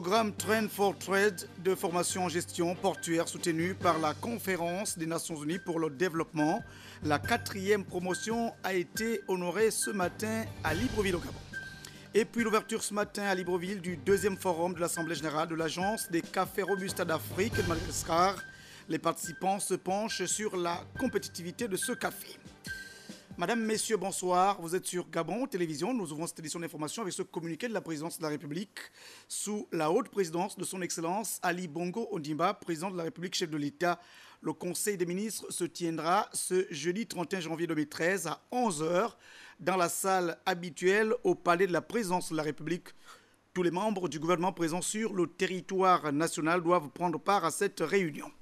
Programme Train for Trade de formation en gestion portuaire soutenu par la Conférence des Nations Unies pour le développement. La 4e promotion a été honorée ce matin à Libreville au Gabon. Et puis l'ouverture ce matin à Libreville du 2e forum de l'Assemblée Générale de l'Agence des Cafés Robusta d'Afrique de Madagascar. Les participants se penchent sur la compétitivité de ce café. Madame, Messieurs, bonsoir. Vous êtes sur Gabon Télévision. Nous ouvrons cette édition d'information avec ce communiqué de la présidence de la République sous la haute présidence de son Excellence Ali Bongo Ondimba, président de la République, chef de l'État. Le Conseil des ministres se tiendra ce jeudi 31 janvier 2013 à 11h dans la salle habituelle au palais de la présidence de la République. Tous les membres du gouvernement présents sur le territoire national doivent prendre part à cette réunion.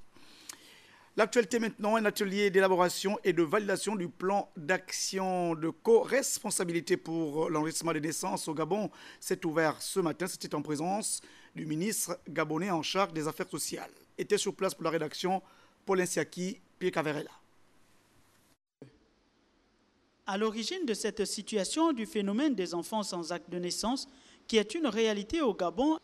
L'actualité maintenant, un atelier d'élaboration et de validation du plan d'action de co-responsabilité pour l'enregistrement des naissances au Gabon s'est ouvert ce matin. C'était en présence du ministre gabonais en charge des affaires sociales. Était sur place pour la rédaction Paul Insiaki, Pierre Caverella. À l'origine de cette situation du phénomène des enfants sans acte de naissance, qui est une réalité au Gabon,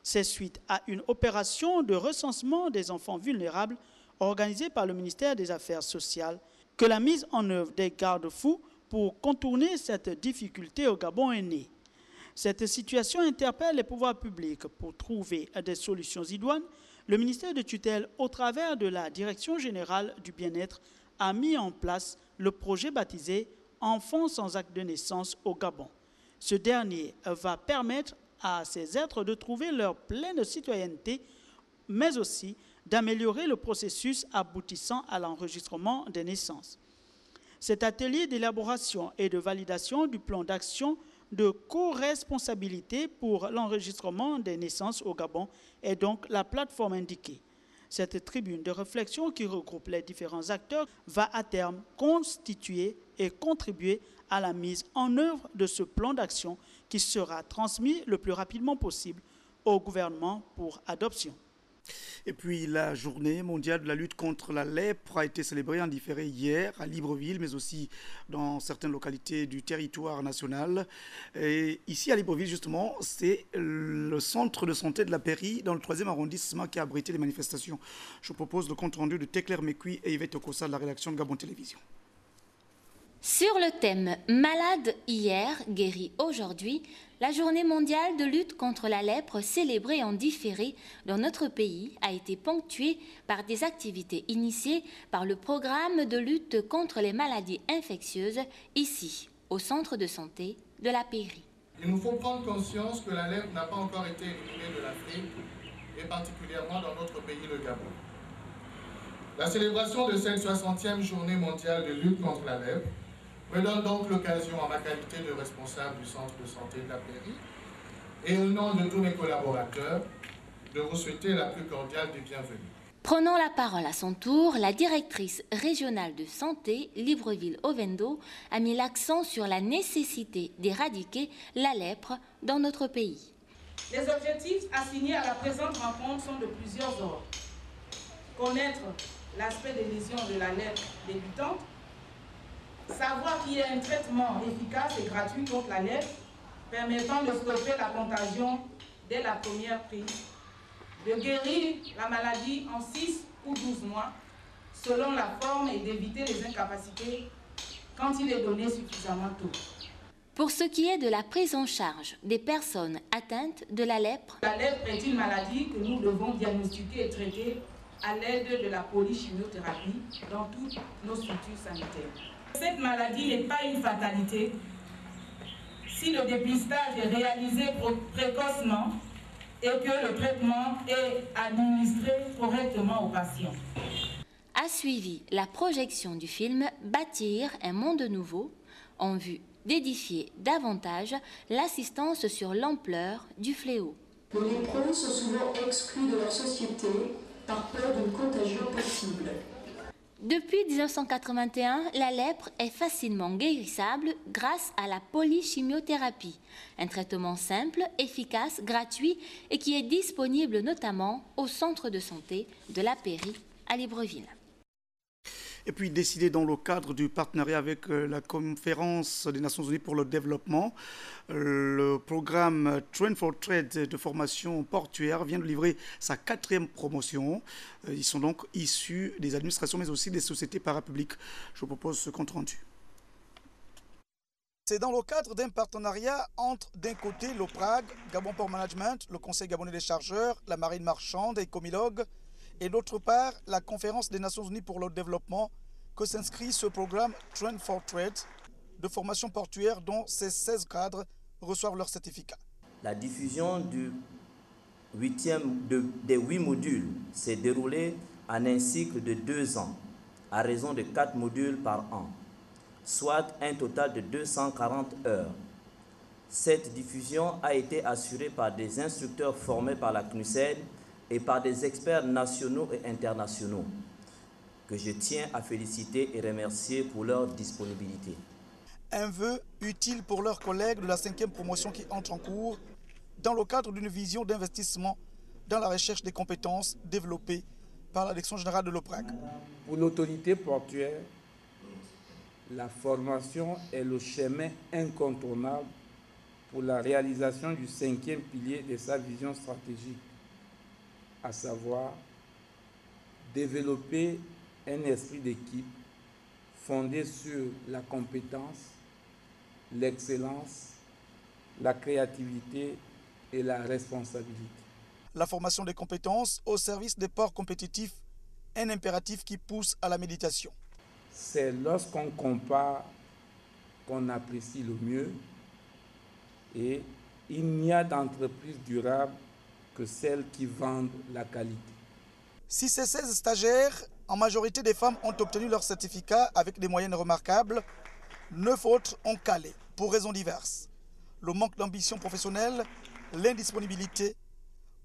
c'est suite à une opération de recensement des enfants vulnérables organisée par le ministère des Affaires sociales, que la mise en œuvre des garde-fous pour contourner cette difficulté au Gabon est née. Cette situation interpelle les pouvoirs publics pour trouver des solutions idoines. Le ministère de tutelle, au travers de la Direction générale du bien-être, a mis en place le projet baptisé « Enfants sans acte de naissance au Gabon ». Ce dernier va permettre à ces êtres de trouver leur pleine citoyenneté, mais aussi d'améliorer le processus aboutissant à l'enregistrement des naissances. Cet atelier d'élaboration et de validation du plan d'action de co-responsabilité pour l'enregistrement des naissances au Gabon est donc la plateforme indiquée. Cette tribune de réflexion qui regroupe les différents acteurs va à terme constituer et contribuer à la mise en œuvre de ce plan d'action qui sera transmis le plus rapidement possible au gouvernement pour adoption. Et puis la journée mondiale de la lutte contre la lèpre a été célébrée en différé hier à Libreville, mais aussi dans certaines localités du territoire national. Et ici à Libreville, justement, c'est le centre de santé de la Pairie, dans le 3e arrondissement, qui a abrité les manifestations. Je vous propose le compte rendu de Teclair Mekui et Yvette Okossa de la rédaction de Gabon Télévision. Sur le thème « Malade hier, guéri aujourd'hui », la journée mondiale de lutte contre la lèpre célébrée en différé dans notre pays a été ponctuée par des activités initiées par le programme de lutte contre les maladies infectieuses ici, au centre de santé de la Pairie. Il nous faut prendre conscience que la lèpre n'a pas encore été éliminée de l'Afrique et particulièrement dans notre pays, le Gabon. La célébration de cette 60e journée mondiale de lutte contre la lèpre me donne donc l'occasion, en ma qualité de responsable du centre de santé de la Pairie, et au nom de tous mes collaborateurs, de vous souhaiter la plus cordiale des bienvenues. Prenant la parole à son tour, la directrice régionale de santé, Libreville-Ovendo, a mis l'accent sur la nécessité d'éradiquer la lèpre dans notre pays. Les objectifs assignés à la présente rencontre sont de plusieurs ordres. Connaître l'aspect des lésions de la lèpre débutante, savoir qu'il y a un traitement efficace et gratuit contre la lèpre permettant de stopper la contagion dès la première prise, de guérir la maladie en 6 ou 12 mois selon la forme et d'éviter les incapacités quand il est donné suffisamment tôt. Pour ce qui est de la prise en charge des personnes atteintes de la lèpre, est une maladie que nous devons diagnostiquer et traiter à l'aide de la polychimiothérapie dans toutes nos structures sanitaires. Cette maladie n'est pas une fatalité si le dépistage est réalisé précocement et que le traitement est administré correctement aux patients. A suivi la projection du film « Bâtir un monde nouveau » en vue d'édifier davantage l'assistance sur l'ampleur du fléau. Les lépreux sont souvent exclus de leur société par peur d'une contagion possible. Depuis 1981, la lèpre est facilement guérissable grâce à la polychimiothérapie, un traitement simple, efficace, gratuit et qui est disponible notamment au centre de santé de la Pairie à Libreville. Et puis décidé dans le cadre du partenariat avec la Conférence des Nations Unies pour le développement, le programme Train for Trade de formation portuaire vient de livrer sa 4e promotion. Ils sont donc issus des administrations mais aussi des sociétés parapubliques. Je vous propose ce compte rendu. C'est dans le cadre d'un partenariat entre, d'un côté, l'OPRAG, Gabon Port Management, le Conseil gabonais des chargeurs, la marine marchande et Comilog, et d'autre part, la Conférence des Nations Unies pour le développement, que s'inscrit ce programme Train for Trade de formation portuaire dont ces 16 cadres reçoivent leur certificat. La diffusion des 8 modules s'est déroulée en un cycle de 2 ans, à raison de 4 modules par an, soit un total de 240 heures. Cette diffusion a été assurée par des instructeurs formés par la CNUSED et par des experts nationaux et internationaux, que je tiens à féliciter et remercier pour leur disponibilité. Un vœu utile pour leurs collègues de la 5e promotion qui entre en cours dans le cadre d'une vision d'investissement dans la recherche des compétences développées par la Direction générale de l'OPRAG. Pour l'autorité portuaire, la formation est le chemin incontournable pour la réalisation du 5e pilier de sa vision stratégique, à savoir développer un esprit d'équipe fondé sur la compétence, l'excellence, la créativité et la responsabilité. La formation des compétences au service des ports compétitifs, un impératif qui pousse à la méditation. C'est lorsqu'on compare qu'on apprécie le mieux, et il n'y a d'entreprise durable que celles qui vendent la qualité. Si ces 16 stagiaires, en majorité des femmes, ont obtenu leur certificat avec des moyennes remarquables, 9 autres ont calé, pour raisons diverses. Le manque d'ambition professionnelle, l'indisponibilité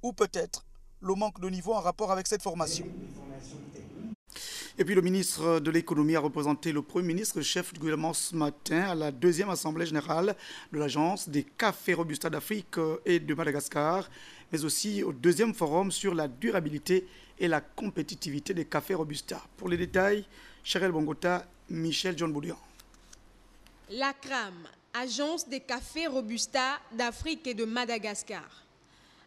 ou peut-être le manque de niveau en rapport avec cette formation. Et puis le ministre de l'économie a représenté le Premier ministre, chef du gouvernement ce matin à la 2e assemblée générale de l'agence des cafés Robusta d'Afrique et de Madagascar, mais aussi au 2e forum sur la durabilité et la compétitivité des cafés Robusta. Pour les détails, Cheryl Bongota, Michel John Boulian. La CRAM, agence des cafés Robusta d'Afrique et de Madagascar,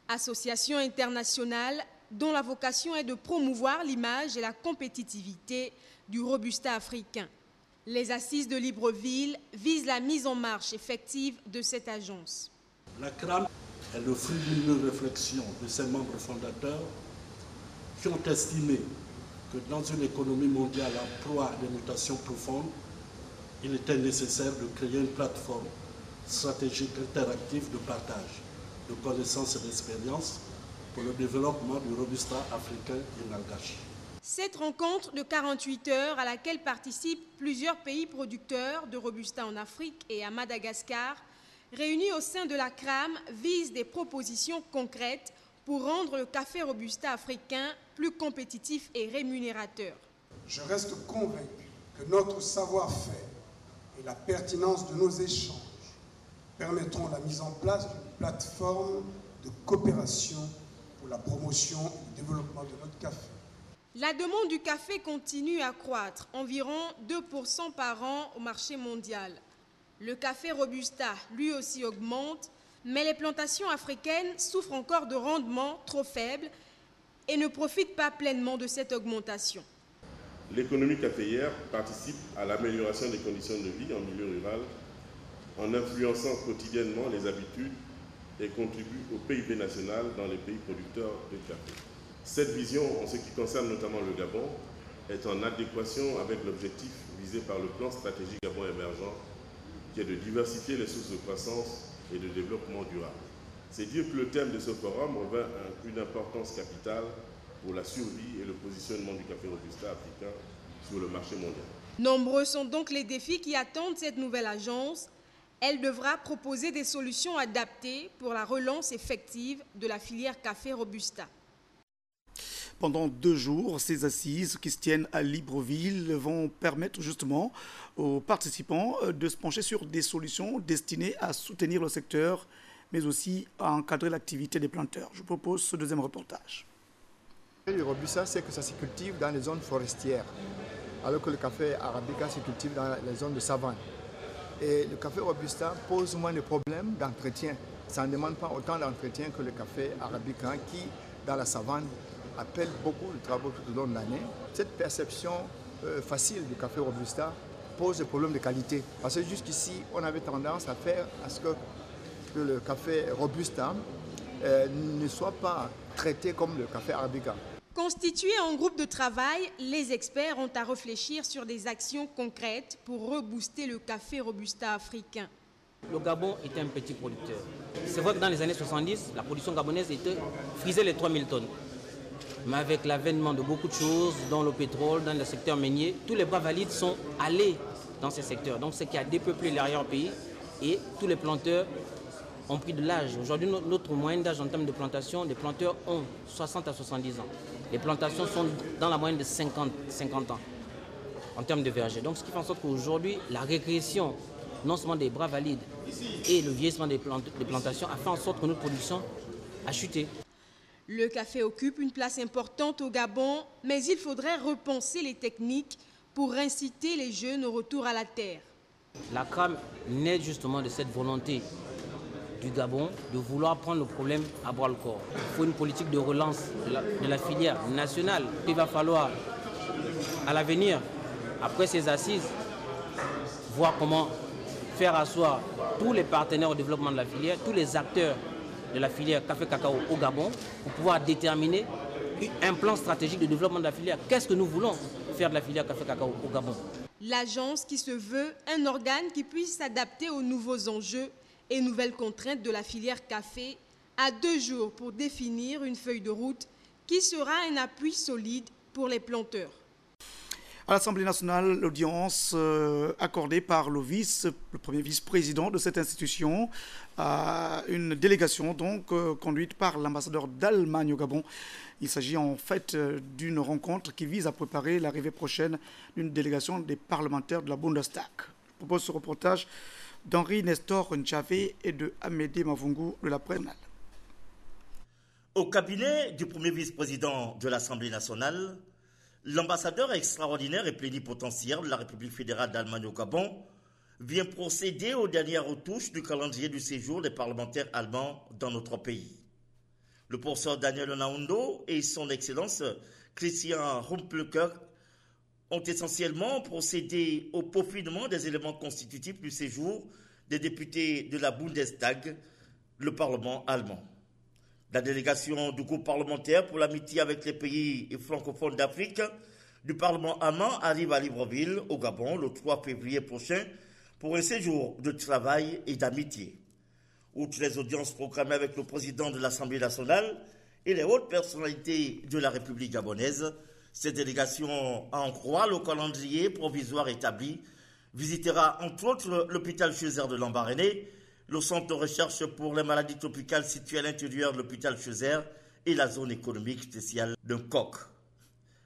association internationale dont la vocation est de promouvoir l'image et la compétitivité du Robusta africain. Les assises de Libreville visent la mise en marche effective de cette agence. La CRAM est le fruit d'une réflexion de ses membres fondateurs qui ont estimé que dans une économie mondiale en proie à des mutations profondes, il était nécessaire de créer une plateforme stratégique interactive de partage de connaissances et d'expériences pour le développement du Robusta africain et malgache. Cette rencontre de 48 heures à laquelle participent plusieurs pays producteurs de Robusta en Afrique et à Madagascar, réunis au sein de la CRAM, vise des propositions concrètes pour rendre le café Robusta africain plus compétitif et rémunérateur. Je reste convaincu que notre savoir-faire et la pertinence de nos échanges permettront la mise en place d'une plateforme de coopération pour la promotion et le développement de notre café. La demande du café continue à croître, environ 2% par an au marché mondial. Le café Robusta, lui aussi, augmente, mais les plantations africaines souffrent encore de rendements trop faibles et ne profitent pas pleinement de cette augmentation. L'économie caféière participe à l'amélioration des conditions de vie en milieu rural en influençant quotidiennement les habitudes et contribue au PIB national dans les pays producteurs de café. Cette vision, en ce qui concerne notamment le Gabon, est en adéquation avec l'objectif visé par le plan stratégique Gabon émergent, qui est de diversifier les sources de croissance et de développement durable. C'est dire que le thème de ce forum revêt une importance capitale pour la survie et le positionnement du café Robusta africain sur le marché mondial. Nombreux sont donc les défis qui attendent cette nouvelle agence. Elle devra proposer des solutions adaptées pour la relance effective de la filière café Robusta. Pendant 2 jours, ces assises qui se tiennent à Libreville vont permettre justement aux participants de se pencher sur des solutions destinées à soutenir le secteur, mais aussi à encadrer l'activité des planteurs. Je propose ce 2e reportage. Le Robusta, c'est que ça se cultive dans les zones forestières. alors que le café arabica se cultive dans les zones de savane. Et le café robusta pose moins de problèmes d'entretien. Ça ne demande pas autant d'entretien que le café arabica qui, dans la savane, appelle beaucoup de travaux tout au long de l'année. Cette perception facile du café robusta pose des problèmes de qualité. Parce que jusqu'ici, on avait tendance à faire à ce que le café robusta ne soit pas traité comme le café arabica. Constitués en groupe de travail, les experts ont à réfléchir sur des actions concrètes pour rebooster le café robusta africain. Le Gabon est un petit producteur. C'est vrai que dans les années 70, la production gabonaise frisait les 3000 tonnes. Mais avec l'avènement de beaucoup de choses, dans le pétrole, dans le secteur minier, tous les bras valides sont allés dans ces secteurs. Donc, ce qui a dépeuplé l'arrière-pays et tous les planteurs ont pris de l'âge. Aujourd'hui, notre moyenne d'âge en termes de plantation, les planteurs ont 60 à 70 ans. Les plantations sont dans la moyenne de 50 ans en termes de verger. Donc, ce qui fait en sorte qu'aujourd'hui, la régression, non seulement des bras valides et le vieillissement des plantations, a fait en sorte que notre production a chuté. Le café occupe une place importante au Gabon, mais il faudrait repenser les techniques pour inciter les jeunes au retour à la terre. La CRAM naît justement de cette volonté du Gabon de vouloir prendre le problème à bras le corps. Il faut une politique de relance de la filière nationale. Il va falloir, à l'avenir, après ces assises, voir comment faire asseoir tous les partenaires au développement de la filière, tous les acteurs de la filière café-cacao au Gabon, pour pouvoir déterminer un plan stratégique de développement de la filière. Qu'est-ce que nous voulons faire de la filière café-cacao au Gabon? L'agence qui se veut un organe qui puisse s'adapter aux nouveaux enjeux et nouvelles contraintes de la filière café a 2 jours pour définir une feuille de route qui sera un appui solide pour les planteurs. À l'Assemblée nationale, l'audience accordée par le premier vice-président de cette institution à une délégation donc conduite par l'ambassadeur d'Allemagne au Gabon. Il s'agit en fait d'une rencontre qui vise à préparer l'arrivée prochaine d'une délégation des parlementaires de la Bundestag. Je propose ce reportage d'Henri Nestor Nchavé et de Amédée Mavungu de la presse. Au cabinet du premier vice-président de l'Assemblée nationale, l'ambassadeur extraordinaire et plénipotentiaire de la République fédérale d'Allemagne au Gabon vient procéder aux dernières retouches du calendrier du séjour des parlementaires allemands dans notre pays. Le professeur Daniel Naundo et son Excellence Christian Rumpelker ont essentiellement procédé au peaufinement des éléments constitutifs du séjour des députés de la Bundestag, le Parlement allemand. La délégation du groupe parlementaire pour l'amitié avec les pays francophones d'Afrique du Parlement allemand arrive à Libreville, au Gabon, le 3 février prochain, pour un séjour de travail et d'amitié. Outre les audiences programmées avec le président de l'Assemblée nationale et les hautes personnalités de la République gabonaise, cette délégation, à en croire le calendrier provisoire établi, visitera entre autres l'hôpital Scheuzer de Lambaréné, le centre de recherche pour les maladies tropicales situé à l'intérieur de l'hôpital Scheuzer et la zone économique spéciale de Coq.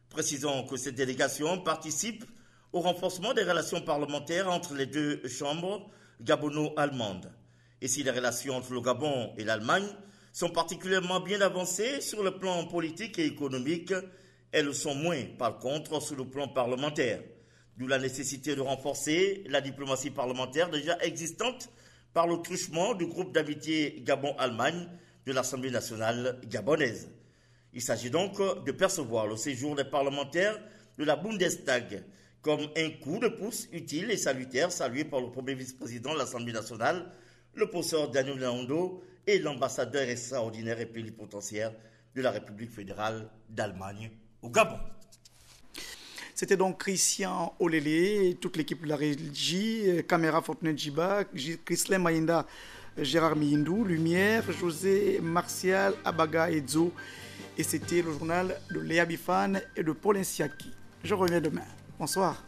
Précisons que cette délégation participe au renforcement des relations parlementaires entre les 2 chambres gabono-allemandes. Et si les relations entre le Gabon et l'Allemagne sont particulièrement bien avancées sur le plan politique et économique, elles le sont moins, par contre, sur le plan parlementaire. D'où la nécessité de renforcer la diplomatie parlementaire déjà existante par le truchement du groupe d'amitié Gabon-Allemagne de l'Assemblée nationale gabonaise. Il s'agit donc de percevoir le séjour des parlementaires de la Bundestag comme un coup de pouce utile et salutaire salué par le premier vice-président de l'Assemblée nationale, le professeur Daniel Naundo et l'ambassadeur extraordinaire et plénipotentiaire de la République fédérale d'Allemagne au Gabon. C'était donc Christian Olélé, toute l'équipe de la régie, caméra Fortuné Djiba, Chrislin Maïnda, Gérard Miyindou, Lumière, José Martial, Abaga Edzo. Et c'était le journal de Léa Bifane et de Paul Insiaki. Je reviens demain. Bonsoir.